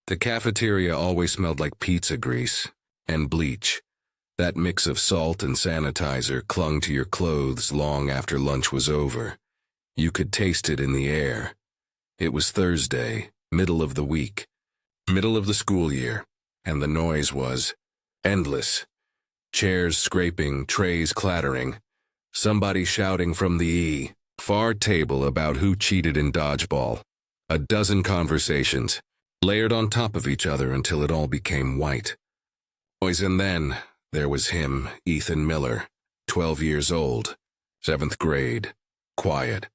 The cafeteria always smelled like pizza grease and bleach. That mix of salt and sanitizer clung to your clothes long after lunch was over. You could taste it in the air. It was Thursday, middle of the week, middle of the school year, and the noise was endless. Chairs scraping, trays clattering, somebody shouting from the far table about who cheated in dodgeball. A dozen conversations, layered on top of each other until it all became white. And then there was him, Ethan Miller, 12 years old, 7th grade, quiet.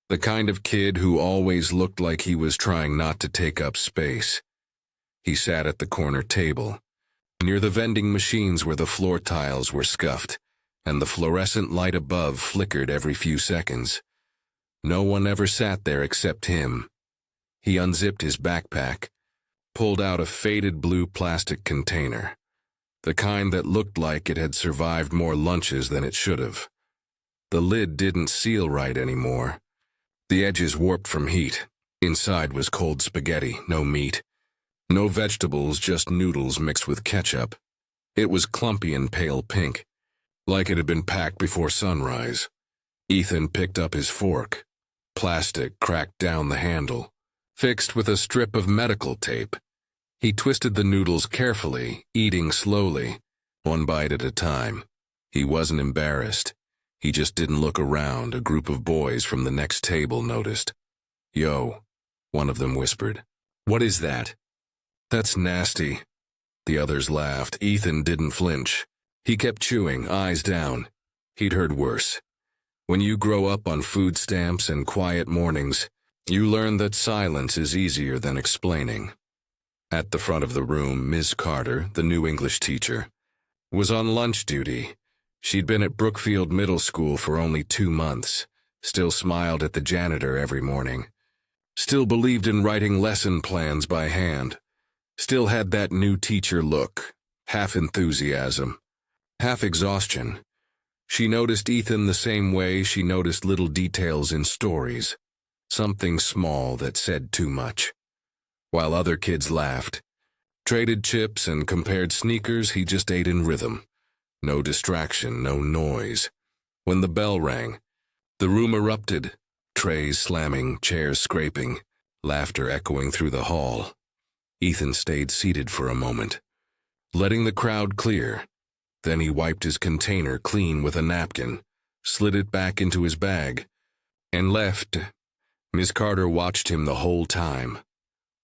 The kind of kid who always looked like he was trying not to take up space. He sat at the corner table, near the vending machines where the floor tiles were scuffed, and the fluorescent light above flickered every few seconds. No one ever sat there except him. He unzipped his backpack, pulled out a faded blue plastic container, the kind that looked like it had survived more lunches than it should have. The lid didn't seal right anymore. The edges warped from heat. Inside was cold spaghetti, no meat. No vegetables, just noodles mixed with ketchup. It was clumpy and pale pink, like it had been packed before sunrise. Ethan picked up his fork. Plastic cracked down the handle, fixed with a strip of medical tape. He twisted the noodles carefully, eating slowly, one bite at a time. He wasn't embarrassed. He just didn't look around. A group of boys from the next table noticed. "Yo," one of them whispered. "What is that?" "That's nasty." The others laughed. Ethan didn't flinch. He kept chewing, eyes down. He'd heard worse. When you grow up on food stamps and quiet mornings, you learn that silence is easier than explaining. At the front of the room, Ms. Carter, the new English teacher, was on lunch duty. She'd been at Brookfield Middle School for only 2 months, still smiled at the janitor every morning, still believed in writing lesson plans by hand, still had that new teacher look, half enthusiasm, half exhaustion. She noticed Ethan the same way she noticed little details in stories, something small that said too much. While other kids laughed, traded chips and compared sneakers, he just ate in rhythm. No distraction, no noise. When the bell rang, the room erupted, trays slamming, chairs scraping, laughter echoing through the hall. Ethan stayed seated for a moment, letting the crowd clear. Then he wiped his container clean with a napkin, slid it back into his bag, and left. Miss Carter watched him the whole time.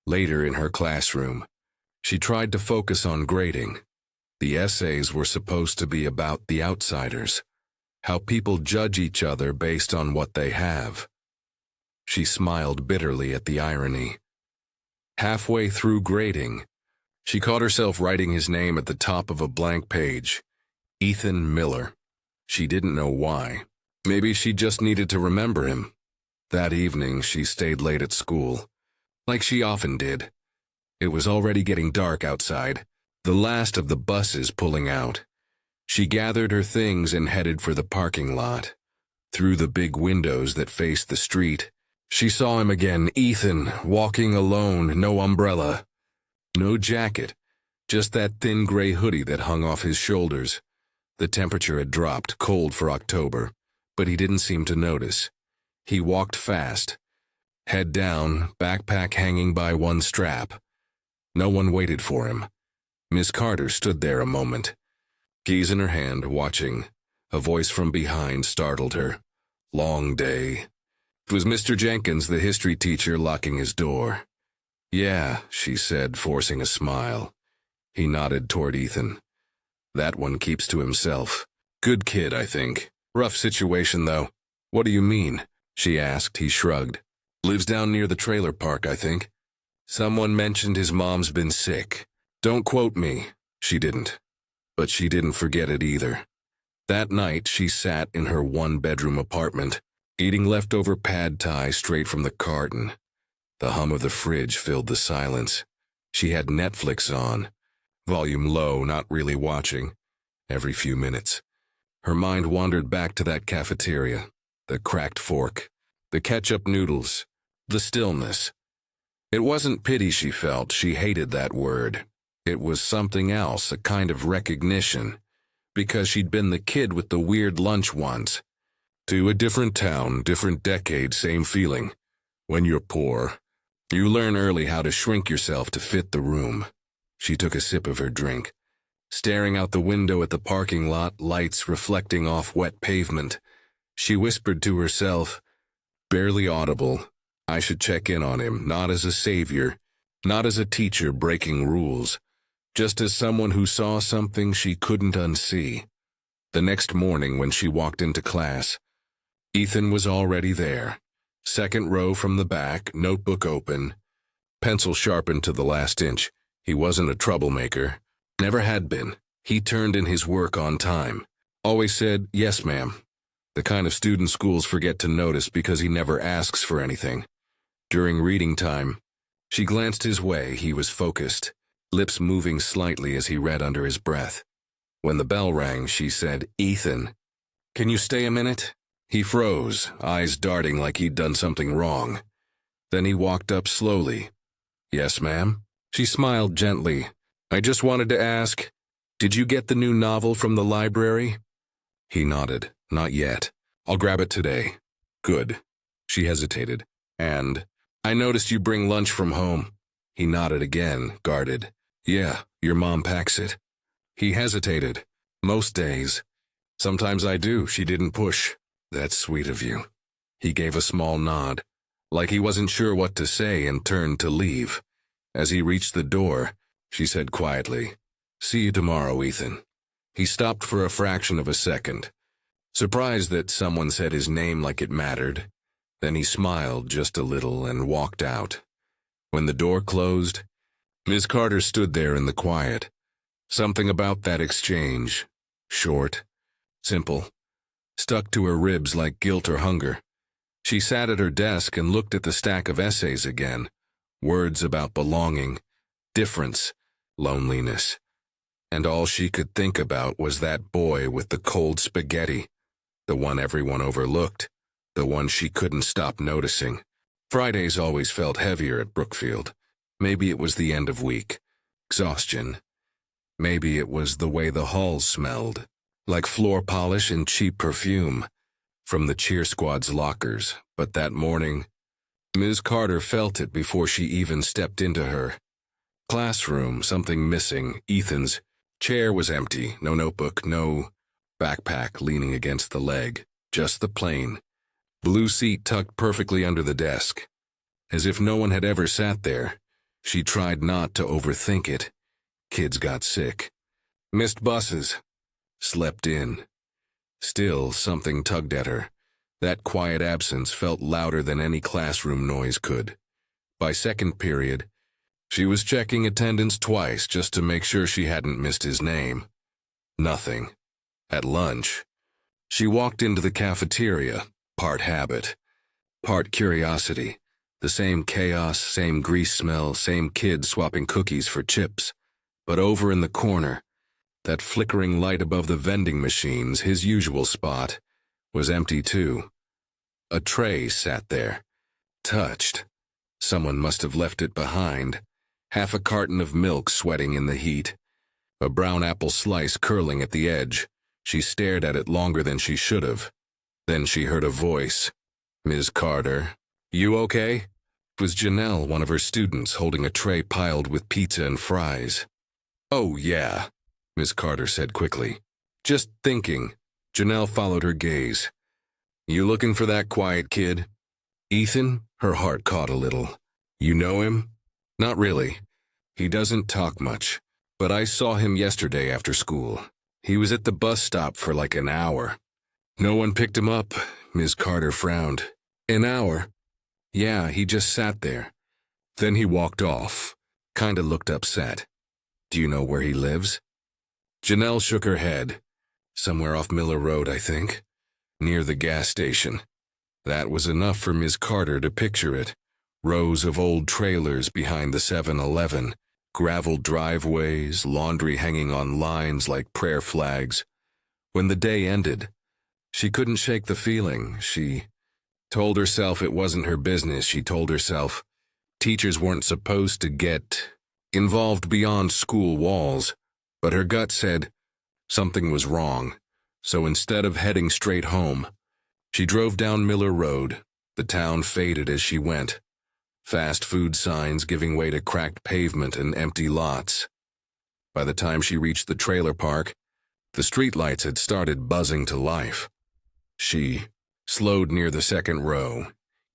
Later in her classroom, she tried to focus on grading. The essays were supposed to be about the outsiders, how people judge each other based on what they have. She smiled bitterly at the irony. Halfway through grading, she caught herself writing his name at the top of a blank page, Ethan Miller. She didn't know why. Maybe she just needed to remember him. That evening, she stayed late at school, like she often did. It was already getting dark outside, the last of the buses pulling out. She gathered her things and headed for the parking lot. Through the big windows that faced the street, she saw him again, Ethan, walking alone, no umbrella, no jacket, just that thin gray hoodie that hung off his shoulders. The temperature had dropped, cold for October, but he didn't seem to notice. He walked fast, head down, backpack hanging by one strap. No one waited for him. Miss Carter stood there a moment, keys in her hand, watching. A voice from behind startled her. "Long day." It was Mr. Jenkins, the history teacher, locking his door. "Yeah," she said, forcing a smile. He nodded toward Ethan. "That one keeps to himself. Good kid, I think. Rough situation, though." "What do you mean?" she asked. He shrugged. "Lives down near the trailer park, I think. Someone mentioned his mom's been sick. Don't quote me." She didn't. But she didn't forget it either. That night, she sat in her one-bedroom apartment, eating leftover pad thai straight from the carton. The hum of the fridge filled the silence. She had Netflix on, volume low, not really watching. Every few minutes, her mind wandered back to that cafeteria, the cracked fork, the ketchup noodles, the stillness. It wasn't pity she felt, she hated that word. It was something else, a kind of recognition, because she'd been the kid with the weird lunch once. To a different town, different decade, same feeling. When you're poor, you learn early how to shrink yourself to fit the room. She took a sip of her drink, staring out the window at the parking lot, lights reflecting off wet pavement. She whispered to herself, barely audible, I should check in on him, not as a savior, not as a teacher breaking rules, just as someone who saw something she couldn't unsee. The next morning when she walked into class, Ethan was already there. Second row from the back, notebook open, pencil sharpened to the last inch. He wasn't a troublemaker. Never had been. He turned in his work on time. Always said, yes, ma'am. The kind of student schools forget to notice because he never asks for anything. During reading time, she glanced his way. He was focused, lips moving slightly as he read under his breath. When the bell rang, she said, Ethan, can you stay a minute? He froze, eyes darting like he'd done something wrong. Then he walked up slowly. Yes, ma'am? She smiled gently. I just wanted to ask, did you get the new novel from the library? He nodded. Not yet. I'll grab it today. Good. She hesitated. And, I noticed you bring lunch from home. He nodded again, guarded. Yeah, your mom packs it. He hesitated. Most days. Sometimes I do, she didn't push. That's sweet of you. He gave a small nod, like he wasn't sure what to say, and turned to leave. As he reached the door, she said quietly, see you tomorrow, Ethan. He stopped for a fraction of a second, surprised that someone said his name like it mattered. Then he smiled just a little and walked out. When the door closed, Ms. Carter stood there in the quiet. Something about that exchange, short, simple, stuck to her ribs like guilt or hunger. She sat at her desk and looked at the stack of essays again. Words about belonging, difference, loneliness. And all she could think about was that boy with the cold spaghetti, the one everyone overlooked, the one she couldn't stop noticing. Fridays always felt heavier at Brookfield. Maybe it was the end of week, exhaustion. Maybe it was the way the halls smelled, like floor polish and cheap perfume from the cheer squad's lockers. But that morning, Ms. Carter felt it before she even stepped into her classroom. Something missing. Ethan's chair was empty. No notebook, no backpack leaning against the leg. Just the plain blue seat tucked perfectly under the desk. As if no one had ever sat there. She tried not to overthink it. Kids got sick. Missed buses. Slept in. Still, something tugged at her. That quiet absence felt louder than any classroom noise could. By second period, she was checking attendance twice just to make sure she hadn't missed his name. Nothing. At lunch, she walked into the cafeteria, part habit, part curiosity. The same chaos, same grease smell, same kids swapping cookies for chips. But over in the corner, that flickering light above the vending machines, his usual spot, was empty too. A tray sat there, touched. Someone must have left it behind. Half a carton of milk sweating in the heat. A brown apple slice curling at the edge. She stared at it longer than she should have. Then she heard a voice. Ms. Carter, you okay? It was Janelle, one of her students, holding a tray piled with pizza and fries. Oh, yeah, Ms. Carter said quickly. Just thinking. Janelle followed her gaze. You looking for that quiet kid? Ethan? Her heart caught a little. You know him? Not really. He doesn't talk much. But I saw him yesterday after school. He was at the bus stop for like an hour. No one picked him up. Ms. Carter frowned. An hour? Yeah, he just sat there. Then he walked off. Kinda looked upset. Do you know where he lives? Janelle shook her head. Somewhere off Miller Road, I think. Near the gas station. That was enough for Ms. Carter to picture it. Rows of old trailers behind the 7-Eleven. Gravel driveways, laundry hanging on lines like prayer flags. When the day ended, she couldn't shake the feeling. She told herself it wasn't her business. She told herself, Teachers weren't supposed to get involved beyond school walls, but her gut said something was wrong. So instead of heading straight home, she drove down Miller Road. The town faded as she went. Fast food signs giving way to cracked pavement and empty lots. By the time she reached the trailer park, the streetlights had started buzzing to life. She slowed near the second row.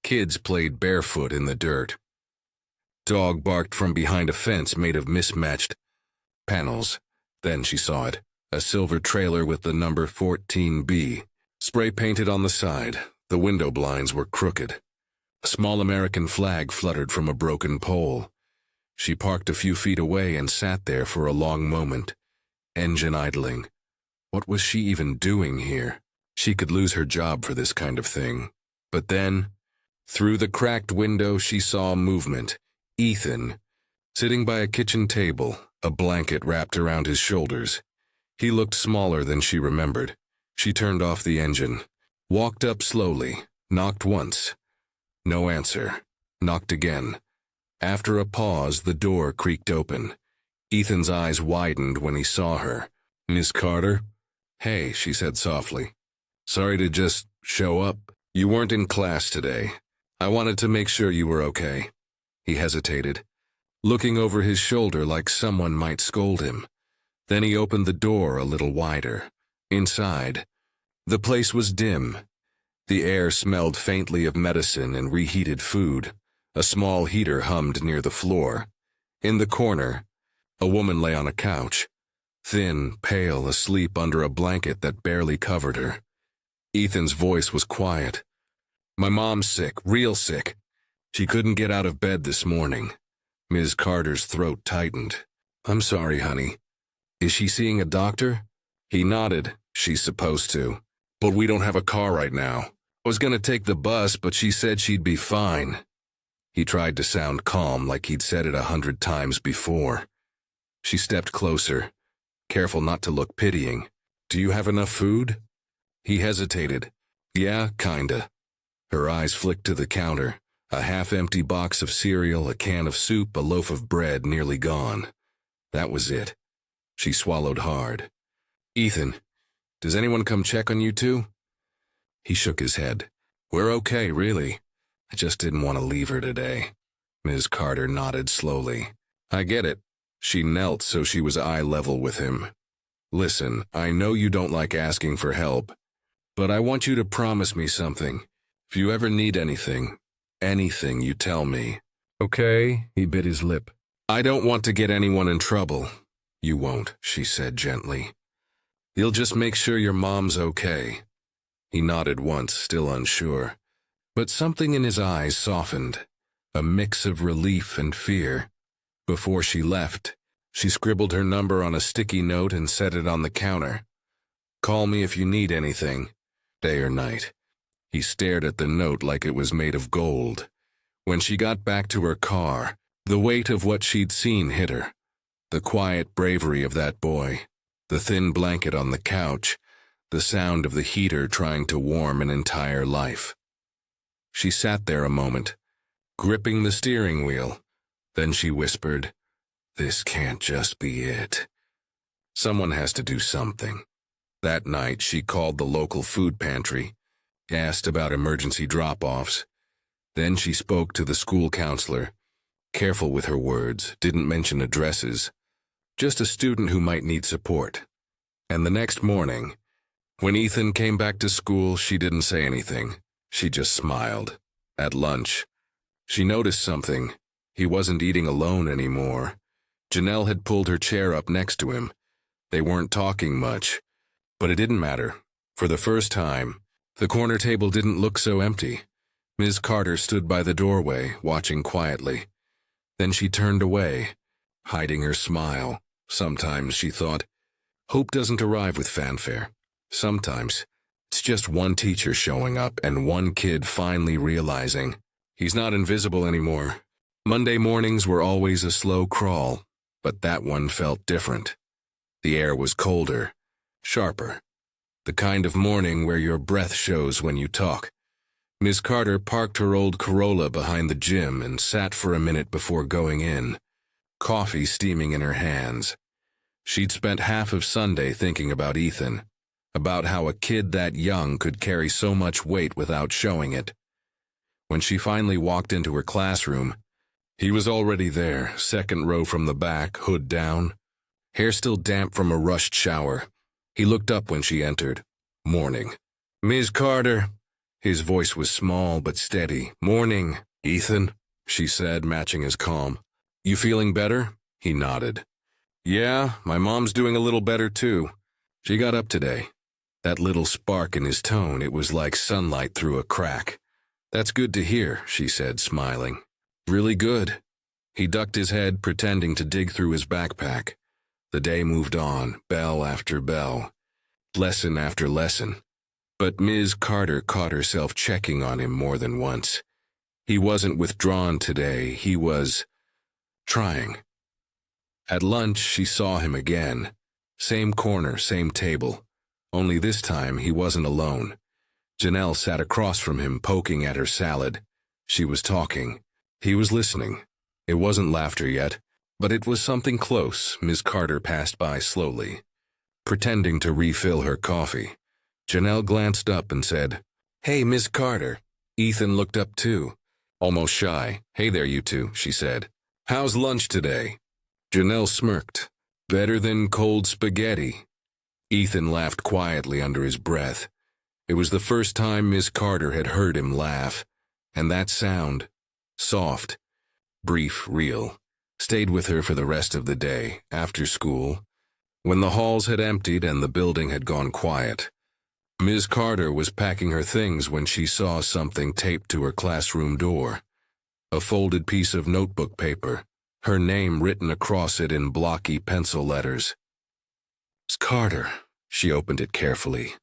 Kids played barefoot in the dirt. Dog barked from behind a fence made of mismatched panels. Then she saw it, a silver trailer with the number 14B, spray painted on the side. The window blinds were crooked. A small American flag fluttered from a broken pole. She parked a few feet away and sat there for a long moment, engine idling. What was she even doing here? She could lose her job for this kind of thing. But then, through the cracked window, she saw movement. Ethan, sitting by a kitchen table, a blanket wrapped around his shoulders. He looked smaller than she remembered. She turned off the engine, walked up slowly, knocked once. No answer. Knocked again. After a pause, the door creaked open. Ethan's eyes widened when he saw her. "Miss Carter?" "Hey," she said softly. "Sorry to just show up. You weren't in class today. I wanted to make sure you were okay." He hesitated, looking over his shoulder like someone might scold him. Then he opened the door a little wider. Inside, the place was dim. The air smelled faintly of medicine and reheated food. A small heater hummed near the floor. In the corner, a woman lay on a couch, thin, pale, asleep under a blanket that barely covered her. Ethan's voice was quiet. "My mom's sick, real sick. She couldn't get out of bed this morning." Ms. Carter's throat tightened. "I'm sorry, honey. Is she seeing a doctor?" He nodded. "She's supposed to. But we don't have a car right now. I was going to take the bus, but she said she'd be fine." He tried to sound calm, like he'd said it 100 times before. She stepped closer, careful not to look pitying. "Do you have enough food?" He hesitated. "Yeah, kinda." Her eyes flicked to the counter. A half-empty box of cereal, a can of soup, a loaf of bread nearly gone. That was it. She swallowed hard. "Ethan, does anyone come check on you two?" He shook his head. "We're okay, really. I just didn't want to leave her today." Ms. Carter nodded slowly. "I get it." She knelt so she was eye level with him. "Listen, I know you don't like asking for help, but I want you to promise me something. If you ever need anything, you tell me." "Okay," he bit his lip. "I don't want to get anyone in trouble." "You won't," she said gently. "You'll just make sure your mom's okay." He nodded once, still unsure. But something in his eyes softened, a mix of relief and fear. Before she left, she scribbled her number on a sticky note and set it on the counter. "Call me if you need anything, day or night." He stared at the note like it was made of gold. When she got back to her car, the weight of what she'd seen hit her. The quiet bravery of that boy, the thin blanket on the couch, the sound of the heater trying to warm an entire life. She sat there a moment, gripping the steering wheel. Then she whispered, "This can't just be it. Someone has to do something." That night, she called the local food pantry, asked about emergency drop-offs. Then she spoke to the school counselor. Careful with her words, didn't mention addresses. Just a student who might need support. And the next morning, when Ethan came back to school, she didn't say anything. She just smiled. At lunch, she noticed something. He wasn't eating alone anymore. Janelle had pulled her chair up next to him. They weren't talking much, but it didn't matter. For the first time, the corner table didn't look so empty. Ms. Carter stood by the doorway, watching quietly. Then she turned away, hiding her smile. Sometimes, she thought, hope doesn't arrive with fanfare. Sometimes, it's just one teacher showing up and one kid finally realizing he's not invisible anymore. Monday mornings were always a slow crawl, but that one felt different. The air was colder, sharper. The kind of morning where your breath shows when you talk. Miss Carter parked her old Corolla behind the gym and sat for a minute before going in, coffee steaming in her hands. She'd spent half of Sunday thinking about Ethan, about how a kid that young could carry so much weight without showing it. When she finally walked into her classroom, he was already there, second row from the back, hood down, hair still damp from a rushed shower. He looked up when she entered. "Morning." "Ms. Carter." His voice was small but steady. "Morning, Ethan," she said, matching his calm. "You feeling better?" He nodded. "Yeah, my mom's doing a little better too. She got up today." That little spark in his tone, it was like sunlight through a crack. "That's good to hear," she said, smiling. "Really good." He ducked his head, pretending to dig through his backpack. The day moved on, bell after bell, lesson after lesson. But Ms. Carter caught herself checking on him more than once. He wasn't withdrawn today, he was trying. At lunch, she saw him again. Same corner, same table. Only this time, he wasn't alone. Janelle sat across from him, poking at her salad. She was talking. He was listening. It wasn't laughter yet, but it was something close. Ms. Carter passed by slowly, pretending to refill her coffee. Janelle glanced up and said, "Hey, Miss Carter." Ethan looked up too, almost shy. "Hey there, you two," she said. "How's lunch today?" Janelle smirked. "Better than cold spaghetti." Ethan laughed quietly under his breath. It was the first time Miss Carter had heard him laugh, and that sound, soft, brief, real, stayed with her for the rest of the day, after school, when the halls had emptied and the building had gone quiet. Ms. Carter was packing her things when she saw something taped to her classroom door. A folded piece of notebook paper, her name written across it in blocky pencil letters. "Ms. Carter." She opened it carefully.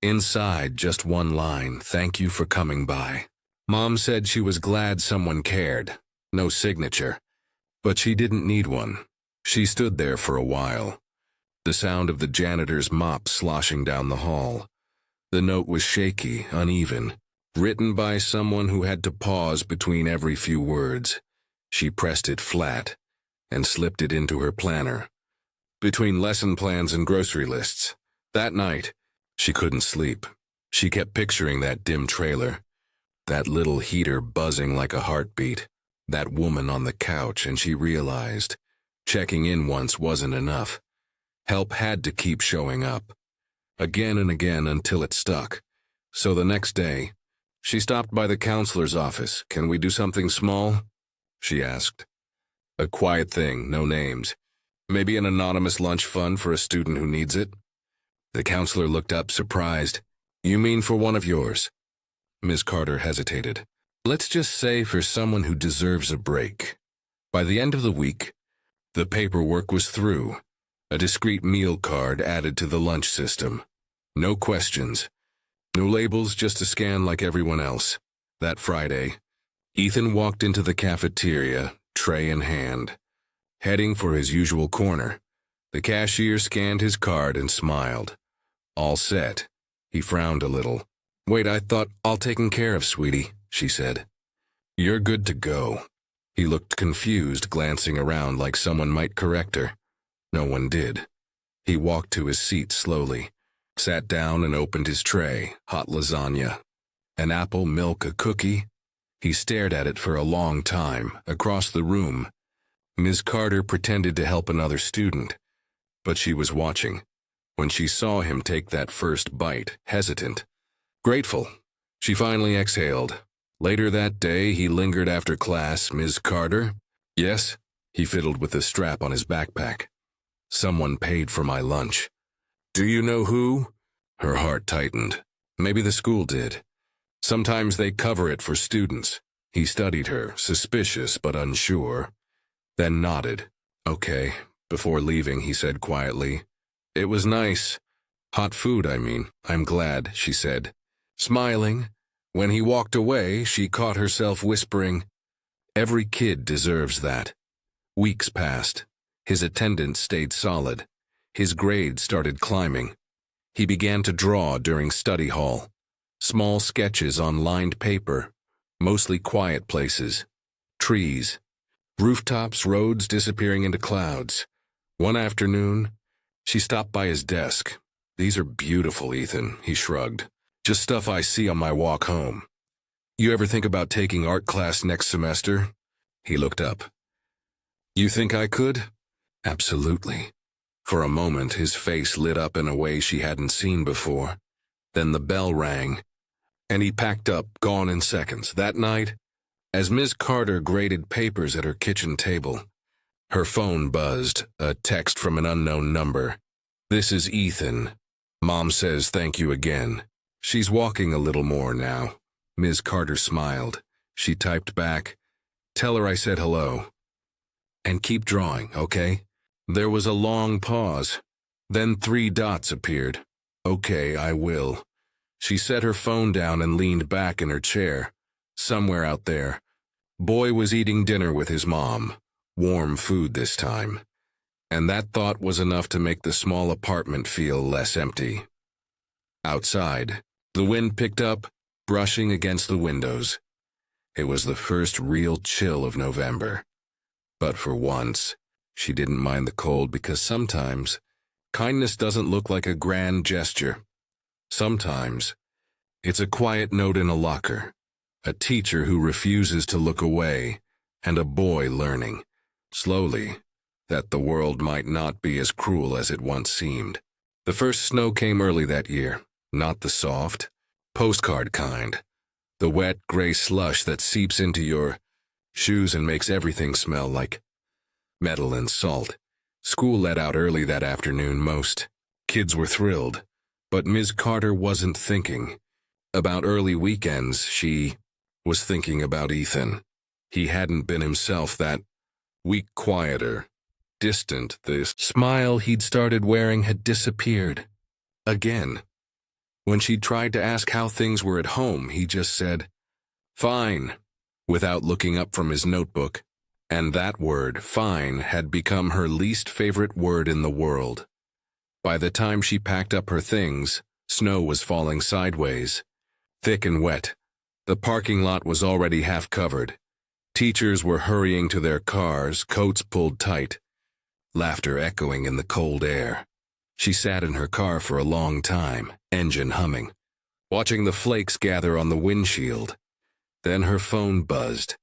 Inside, just one line, "Thank you for coming by." Mom said she was glad someone cared. No signature. But she didn't need one. She stood there for a while. The sound of the janitor's mop sloshing down the hall. The note was shaky, uneven, written by someone who had to pause between every few words. She pressed it flat and slipped it into her planner. Between lesson plans and grocery lists. That night, she couldn't sleep. She kept picturing that dim trailer, that little heater buzzing like a heartbeat, that woman on the couch, and she realized checking in once wasn't enough. Help had to keep showing up. Again and again until it stuck. So the next day, she stopped by the counselor's office. "Can we do something small?" she asked. "A quiet thing, no names. Maybe an anonymous lunch fund for a student who needs it." The counselor looked up, surprised. "You mean for one of yours?" Ms. Carter hesitated. "Let's just say for someone who deserves a break." By the end of the week, the paperwork was through. A discreet meal card added to the lunch system. No questions. No labels, just a scan like everyone else. That Friday, Ethan walked into the cafeteria, tray in hand, heading for his usual corner. The cashier scanned his card and smiled. "All set." He frowned a little. "Wait, I thought all taken care of, sweetie," she said. "You're good to go." He looked confused, glancing around like someone might correct her. No one did. He walked to his seat slowly, sat down and opened his tray, hot lasagna. An apple, milk, a cookie. He stared at it for a long time, across the room. Ms. Carter pretended to help another student, but she was watching. When she saw him take that first bite, hesitant, grateful, she finally exhaled. Later that day, he lingered after class. "Ms. Carter?" "Yes?" He fiddled with the strap on his backpack. "Someone paid for my lunch." "Do you know who?" Her heart tightened. Maybe the school did. Sometimes they cover it for students. He studied her, suspicious but unsure, then nodded. "Okay." Before leaving, he said quietly, "It was nice. Hot food, I mean. I'm glad," she said, smiling. When he walked away, she caught herself whispering, "Every kid deserves that." Weeks passed. His attendance stayed solid. His grades started climbing. He began to draw during study hall. Small sketches on lined paper, mostly quiet places. Trees. Rooftops, roads disappearing into clouds. One afternoon, she stopped by his desk. "These are beautiful, Ethan," he shrugged. "Just stuff I see on my walk home. You ever think about taking art class next semester?" He looked up. "You think I could?" "Absolutely." For a moment, his face lit up in a way she hadn't seen before. Then the bell rang, and he packed up, gone in seconds. That night, as Ms. Carter graded papers at her kitchen table, her phone buzzed, a text from an unknown number. "This is Ethan. Mom says thank you again. She's walking a little more now." Ms. Carter smiled. She typed back, "Tell her I said hello. And keep drawing, okay?" There was a long pause. Then 3 dots appeared. "Okay, I will." She set her phone down and leaned back in her chair. Somewhere out there, Boy was eating dinner with his mom. Warm food this time. And that thought was enough to make the small apartment feel less empty. Outside, the wind picked up, brushing against the windows. It was the first real chill of November. But for once, she didn't mind the cold because sometimes, kindness doesn't look like a grand gesture. Sometimes, it's a quiet note in a locker, a teacher who refuses to look away, and a boy learning, slowly, that the world might not be as cruel as it once seemed. The first snow came early that year, not the soft, postcard kind. The wet, gray slush that seeps into your shoes and makes everything smell like metal and salt. School let out early that afternoon. Most kids were thrilled, but Ms. Carter wasn't thinking about early weekends. She was thinking about Ethan. He hadn't been himself that week, quieter, distant. The smile he'd started wearing had disappeared. Again. When she tried to ask how things were at home, he just said, "Fine," without looking up from his notebook. And that word, fine, had become her least favorite word in the world. By the time she packed up her things, snow was falling sideways, thick and wet. The parking lot was already half covered. Teachers were hurrying to their cars, coats pulled tight, laughter echoing in the cold air. She sat in her car for a long time, engine humming, watching the flakes gather on the windshield. Then her phone buzzed.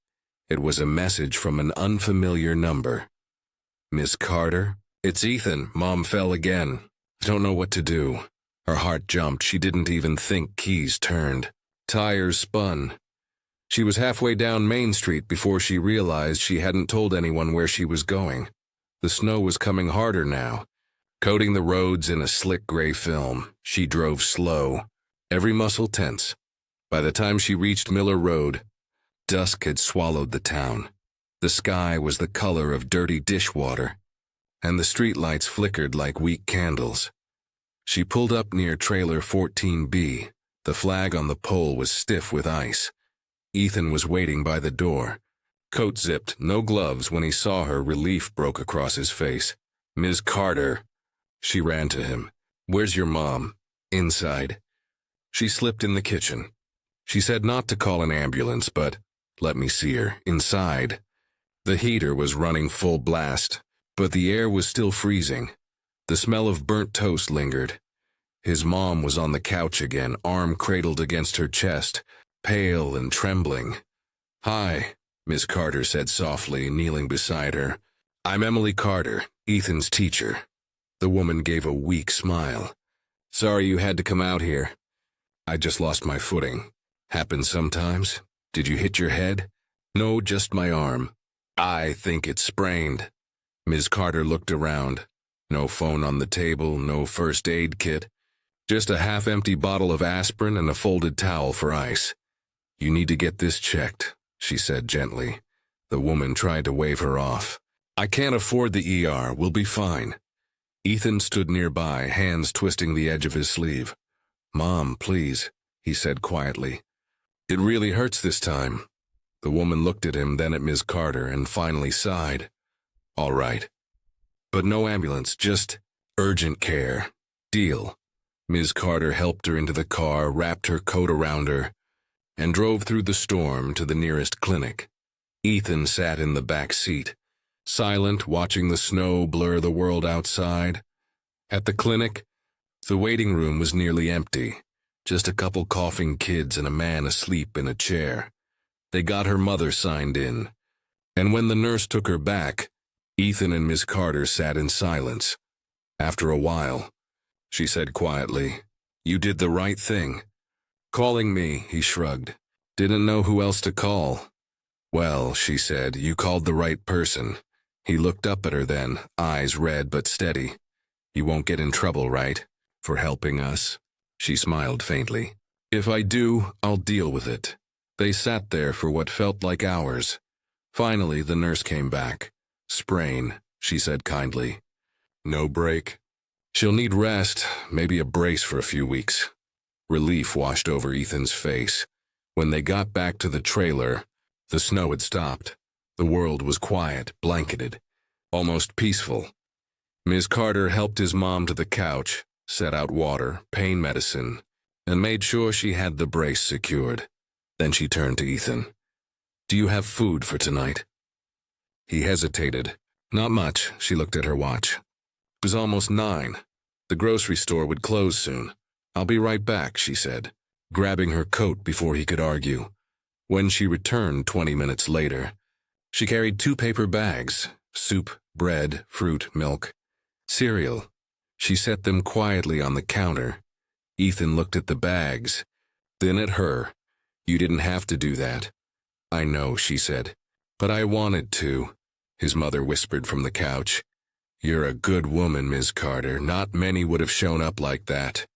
It was a message from an unfamiliar number. "Miss Carter? It's Ethan. Mom fell again. I don't know what to do." Her heart jumped. She didn't even think. Keys turned. Tires spun. She was halfway down Main Street before she realized she hadn't told anyone where she was going. The snow was coming harder now, coating the roads in a slick gray film. She drove slow, every muscle tense. By the time she reached Miller Road, dusk had swallowed the town. The sky was the color of dirty dishwater, and the streetlights flickered like weak candles. She pulled up near trailer 14B. The flag on the pole was stiff with ice. Ethan was waiting by the door, coat zipped, no gloves. When he saw her, relief broke across his face. "Ms. Carter." She ran to him. "Where's your mom?" "Inside." She slipped in the kitchen. She said not to call an ambulance, but let me see her. Inside. The heater was running full blast, but the air was still freezing. The smell of burnt toast lingered. His mom was on the couch again, arm cradled against her chest, pale and trembling. "Hi," Miss Carter said softly, kneeling beside her. "I'm Emily Carter, Ethan's teacher." The woman gave a weak smile. "Sorry you had to come out here. I just lost my footing. Happens sometimes. Did you hit your head?" "No, just my arm. I think it's sprained." Ms. Carter looked around. No phone on the table, no first aid kit. Just a half-empty bottle of aspirin and a folded towel for ice. "You need to get this checked," she said gently. The woman tried to wave her off. "I can't afford the ER. We'll be fine." Ethan stood nearby, hands twisting the edge of his sleeve. "Mom, please," he said quietly. "It really hurts this time." The woman looked at him, then at Ms. Carter, and finally sighed. "All right. But no ambulance, just urgent care. Deal." Ms. Carter helped her into the car, wrapped her coat around her, and drove through the storm to the nearest clinic. Ethan sat in the back seat, silent, watching the snow blur the world outside. At the clinic, the waiting room was nearly empty, just a couple coughing kids and a man asleep in a chair. They got her mother signed in, and when the nurse took her back, Ethan and Miss Carter sat in silence. After a while, she said quietly, "You did the right thing." "Calling me," he shrugged. "Didn't know who else to call." "Well," she said, "you called the right person." He looked up at her then, eyes red but steady. "You won't get in trouble, right? For helping us?" She smiled faintly. "If I do, I'll deal with it." They sat there for what felt like hours. Finally, the nurse came back. "Sprain," she said kindly. "No break." "She'll need rest, maybe a brace for a few weeks." Relief washed over Ethan's face. When they got back to the trailer, the snow had stopped. The world was quiet, blanketed, almost peaceful. Ms. Carter helped his mom to the couch, set out water, pain medicine, and made sure she had the brace secured. Then she turned to Ethan. "Do you have food for tonight?" He hesitated. "Not much." She looked at her watch. It was almost 9. The grocery store would close soon. "I'll be right back," she said, grabbing her coat before he could argue. When she returned 20 minutes later, she carried 2 paper bags, soup, bread, fruit, milk, cereal. She set them quietly on the counter. Ethan looked at the bags, then at her. "You didn't have to do that." "I know," she said. "But I wanted to," his mother whispered from the couch. "You're a good woman, Ms. Carter. Not many would have shown up like that."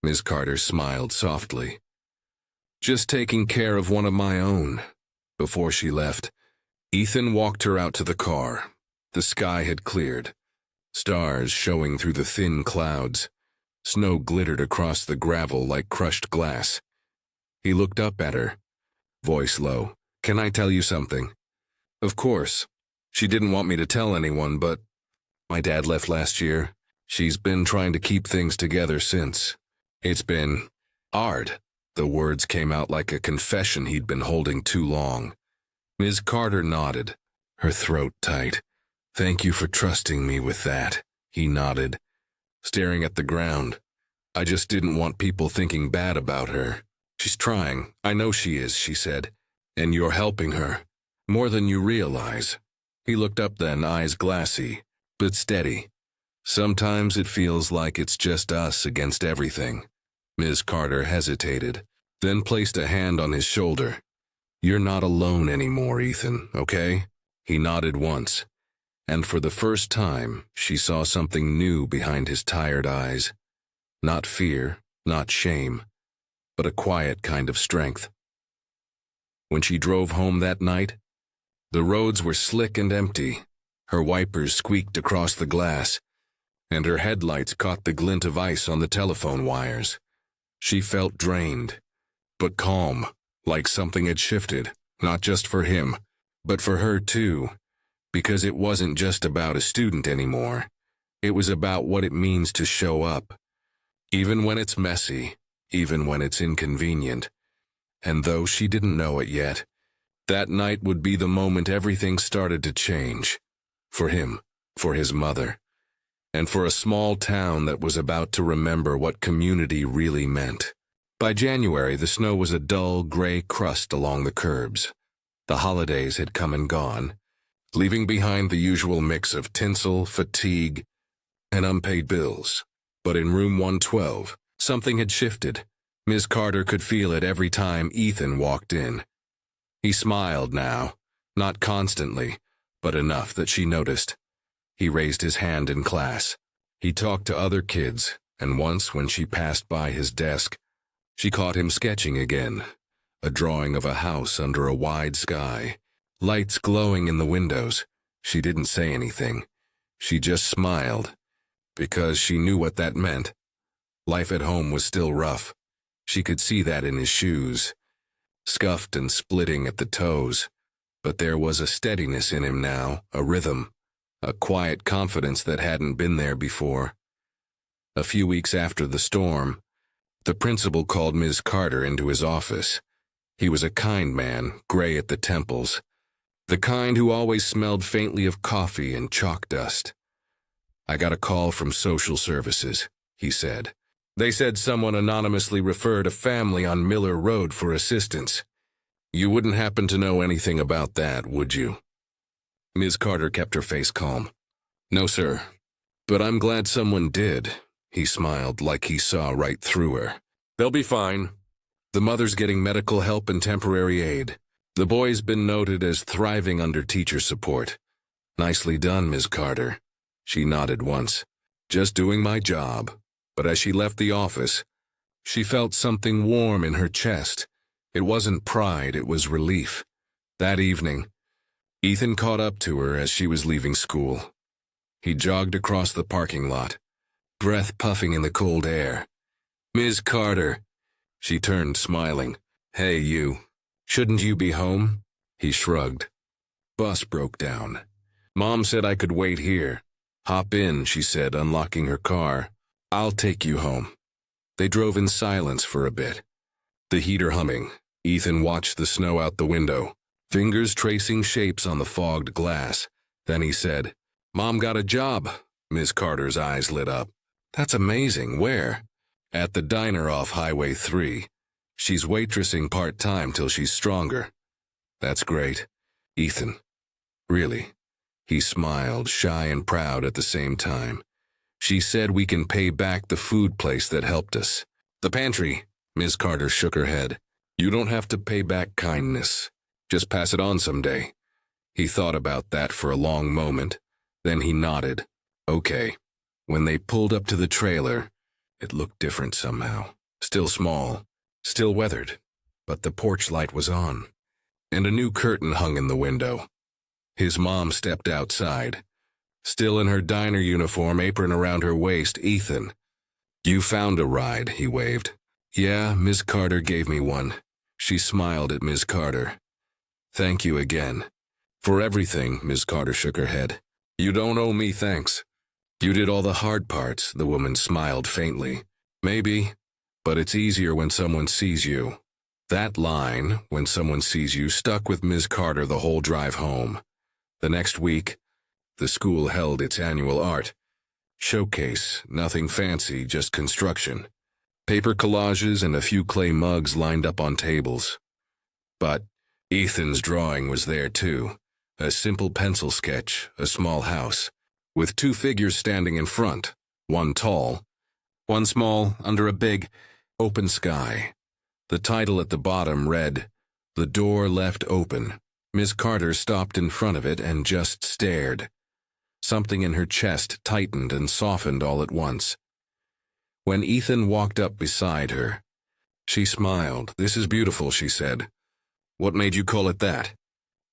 Ms. Carter smiled softly. "Just taking care of one of my own." Before she left, Ethan walked her out to the car. The sky had cleared, stars showing through the thin clouds. Snow glittered across the gravel like crushed glass. He looked up at her, voice low. "Can I tell you something?" "Of course." She didn't want me to tell anyone, but my dad left last year. She's been trying to keep things together since. It's been hard. The words came out like a confession he'd been holding too long. Ms. Carter nodded, her throat tight. "Thank you for trusting me with that," he nodded, staring at the ground. "I just didn't want people thinking bad about her. She's trying. I know she is," she said. "And you're helping her. More than you realize." He looked up then, eyes glassy, but steady. "Sometimes it feels like it's just us against everything." Ms. Carter hesitated, then placed a hand on his shoulder. "You're not alone anymore, Ethan, okay?" He nodded once, and for the first time, she saw something new behind his tired eyes. Not fear, not shame, but a quiet kind of strength. When she drove home that night, the roads were slick and empty. Her wipers squeaked across the glass, and her headlights caught the glint of ice on the telephone wires. She felt drained, but calm, like something had shifted, not just for him, but for her too, because it wasn't just about a student anymore. It was about what it means to show up, even when it's messy, even when it's inconvenient. And though she didn't know it yet, that night would be the moment everything started to change. For him, for his mother, and for a small town that was about to remember what community really meant. By January, the snow was a dull, gray crust along the curbs. The holidays had come and gone, leaving behind the usual mix of tinsel, fatigue, and unpaid bills. But in room 112, something had shifted. Ms. Carter could feel it every time Ethan walked in. He smiled now, not constantly, but enough that she noticed. He raised his hand in class. He talked to other kids, and once when she passed by his desk, she caught him sketching again, a drawing of a house under a wide sky, lights glowing in the windows. She didn't say anything. She just smiled, because she knew what that meant. Life at home was still rough. She could see that in his shoes, scuffed and splitting at the toes. But there was a steadiness in him now, a rhythm, a quiet confidence that hadn't been there before. A few weeks after the storm, the principal called Ms. Carter into his office. He was a kind man, gray at the temples, the kind who always smelled faintly of coffee and chalk dust. "I got a call from social services," he said. "They said someone anonymously referred a family on Miller Road for assistance. You wouldn't happen to know anything about that, would you?" Ms. Carter kept her face calm. "No, sir. But I'm glad someone did." He smiled like he saw right through her. "They'll be fine. The mother's getting medical help and temporary aid. The boy's been noted as thriving under teacher support." "Nicely done, Ms. Carter." She nodded once. "Just doing my job." But as she left the office, she felt something warm in her chest. It wasn't pride, it was relief. That evening, Ethan caught up to her as she was leaving school. He jogged across the parking lot, breath puffing in the cold air. "Ms. Carter." She turned, smiling. "Hey, you. Shouldn't you be home?" He shrugged. "Bus broke down. Mom said I could wait here." "Hop in," she said, unlocking her car. "I'll take you home." They drove in silence for a bit, the heater humming. Ethan watched the snow out the window, fingers tracing shapes on the fogged glass. Then he said, "Mom got a job." Ms. Carter's eyes lit up. "That's amazing. Where?" "At the diner off Highway 3. She's waitressing part-time till she's stronger." "That's great." "Ethan." "Really?" He smiled, shy and proud at the same time. "She said we can pay back the food place that helped us." "The pantry." Ms. Carter shook her head. "You don't have to pay back kindness. Just pass it on someday." He thought about that for a long moment. Then he nodded. "Okay." When they pulled up to the trailer, it looked different somehow. Still small, still weathered, but the porch light was on, and a new curtain hung in the window. His mom stepped outside, still in her diner uniform, apron around her waist. "Ethan." "You found a ride," he waved. "Yeah, Ms. Carter gave me one." She smiled at Ms. Carter. "Thank you again." "For everything," Ms. Carter shook her head. "You don't owe me thanks. You did all the hard parts," the woman smiled faintly. "Maybe, but it's easier when someone sees you." That line, "when someone sees you," stuck with Ms. Carter the whole drive home. The next week, the school held its annual art showcase. Nothing fancy, just construction. Paper collages and a few clay mugs lined up on tables. But Ethan's drawing was there too. A simple pencil sketch, a small house, with two figures standing in front, one tall, one small, under a big, open sky. The title at the bottom read, "The Door Left Open." Ms. Carter stopped in front of it and just stared. Something in her chest tightened and softened all at once. When Ethan walked up beside her, she smiled. "This is beautiful," she said. "What made you call it that?"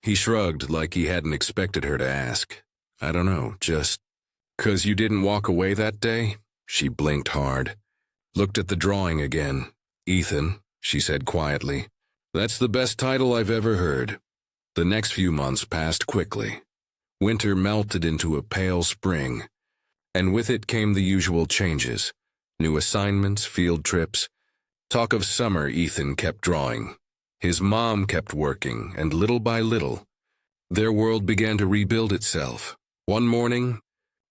He shrugged like he hadn't expected her to ask. "I don't know, just 'cause you didn't walk away that day?" She blinked hard, looked at the drawing again. "Ethan," she said quietly, "that's the best title I've ever heard." The next few months passed quickly. Winter melted into a pale spring, and with it came the usual changes. New assignments, field trips. Talk of summer, Ethan kept drawing. His mom kept working, and little by little, their world began to rebuild itself. One morning,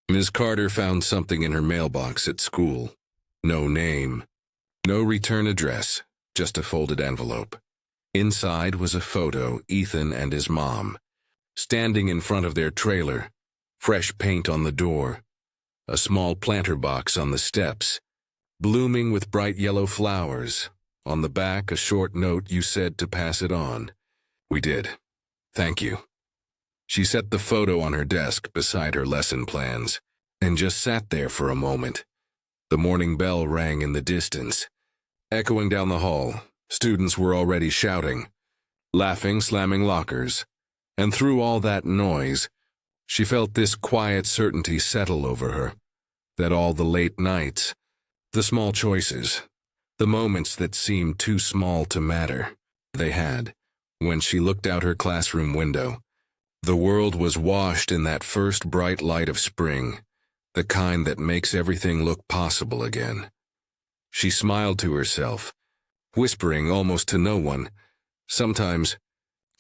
Ms. Carter found something in her mailbox at school. No name, no return address, just a folded envelope. Inside was a photo, Ethan and his mom, standing in front of their trailer, fresh paint on the door, a small planter box on the steps, blooming with bright yellow flowers. On the back, a short note: "You said to pass it on." "We did. Thank you." She set the photo on her desk beside her lesson plans, and just sat there for a moment. The morning bell rang in the distance, echoing down the hall. Students were already shouting, laughing, slamming lockers. And through all that noise, she felt this quiet certainty settle over her, that all the late nights, the small choices, the moments that seemed too small to matter, they had. When she looked out her classroom window, the world was washed in that first bright light of spring. the kind that makes everything look possible again. She smiled to herself, whispering almost to no one, "Sometimes,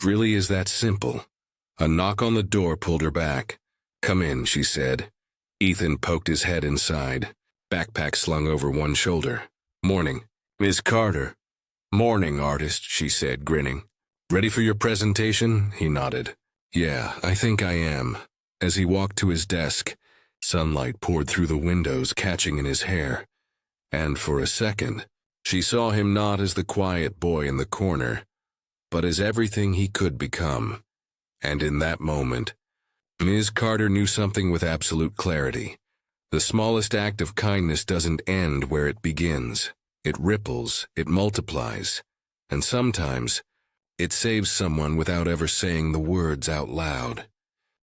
really is that simple." A knock on the door pulled her back. "Come in," she said. Ethan poked his head inside, backpack slung over one shoulder. "Morning, Ms. Carter." "Morning, artist," she said, grinning. "Ready for your presentation?" He nodded. "Yeah, I think I am." As he walked to his desk, sunlight poured through the windows, catching in his hair. And for a second, she saw him not as the quiet boy in the corner, but as everything he could become. And in that moment, Ms. Carter knew something with absolute clarity. The smallest act of kindness doesn't end where it begins. It ripples, it multiplies, and sometimes it saves someone without ever saying the words out loud.